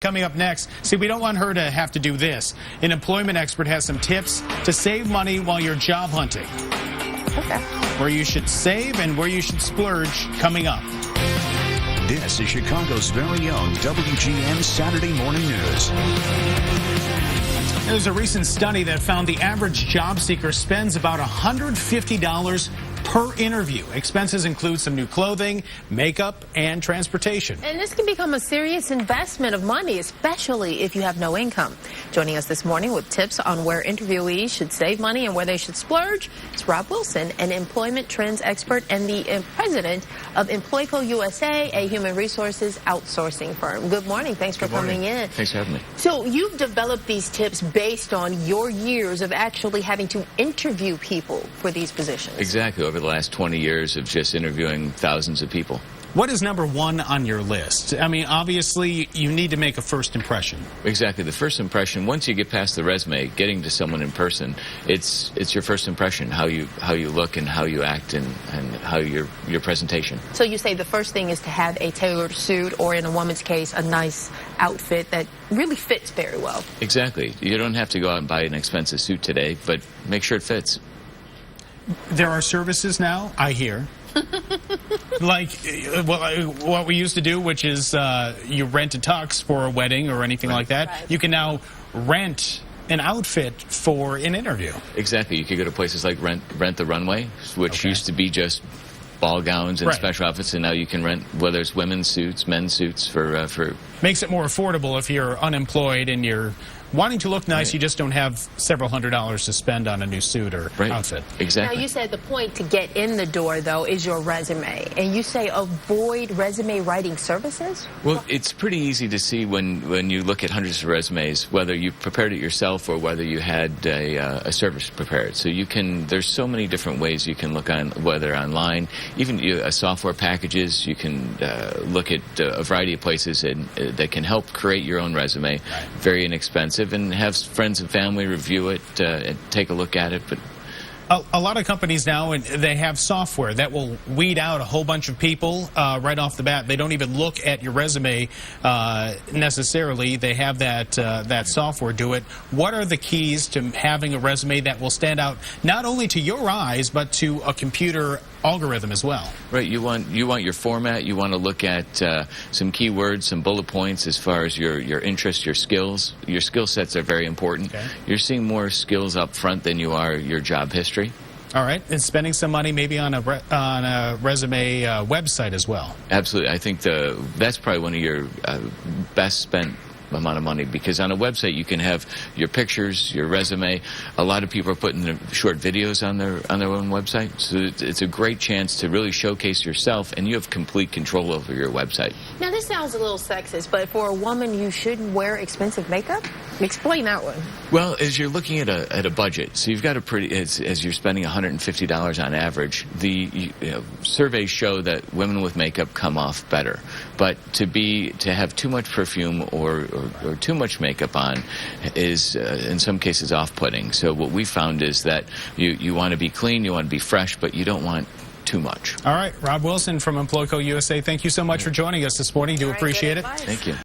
coming up next. See, we don't want her to have to do this. An employment expert has some tips to save money while you're job hunting. Okay. Where you should save and where you should splurge coming up. This is Chicago's very own WGN Saturday Morning News. There's a recent study that found the average job seeker spends about $150 per interview. Expenses include some new clothing, makeup, and transportation. And this can become a serious investment of money, especially if you have no income. Joining us this morning with tips on where interviewees should save money and where they should splurge is Rob Wilson, an employment trends expert and the president of Employco USA, a human resources outsourcing firm. Good morning. Thanks for coming in. Thanks for having me. So you've developed these tips based on your years of actually having to interview people for these positions. Exactly. Over the last 20 years of just interviewing thousands of people. What is number one on your list? I mean, obviously, you need to make a first impression. Exactly. The first impression, once you get past the resume, getting to someone in person, it's your first impression, how you look and how you act and how your presentation. So you say the first thing is to have a tailored suit, or in a woman's case, a nice outfit that really fits very well. Exactly. You don't have to go out and buy an expensive suit today, but make sure it fits. There are services now, I hear, like what we used to do, which is you rent a tux for a wedding or anything like that. Right. You can now rent an outfit for an interview. Exactly. You could go to places like Rent the Runway, which used to be just ball gowns and special outfits, and now you can rent, whether it's women's suits, men's suits for Makes it more affordable if you're unemployed and you're wanting to look nice. You just don't have several $100s to spend on a new suit or outfit. Exactly. Now, you said the point to get in the door, though, is your resume. And you say avoid resume writing services? Well, it's pretty easy to see when you look at hundreds of resumes, whether you prepared it yourself or whether you had a service prepared. So there's so many different ways you can look on, whether online, even software packages. You can look at a variety of places that can help create your own resume. Very inexpensive. And have friends and family review it and take a look at it. But a lot of companies now, they have software that will weed out a whole bunch of people right off the bat. They don't even look at your resume necessarily. They have that software do it. What are the keys to having a resume that will stand out not only to your eyes but to a computer algorithm as well? Right. You want your format. You want to look at some keywords, some bullet points as far as your interests, your skills. Your skill sets are very important. Okay. You're seeing more skills up front than you are your job history. All right, and spending some money maybe on a resume website as well. Absolutely. I think that's probably one of your best spent amount of money, because on a website you can have your pictures, your resume. A lot of people are putting short videos on their own website, so it's a great chance to really showcase yourself, and you have complete control over your website. Now, this sounds a little sexist, but for a woman, you shouldn't wear expensive makeup? Explain that one. Well, as you're looking at a budget, so you've got as you're spending $150 on average, the surveys show that women with makeup come off better. But to have too much perfume or too much makeup on is in some cases off-putting. So what we found is that you want to be clean, you want to be fresh, but you don't want too much. All right, Rob Wilson from Employco USA, thank you so much for joining us this morning. Do appreciate it. Thank you.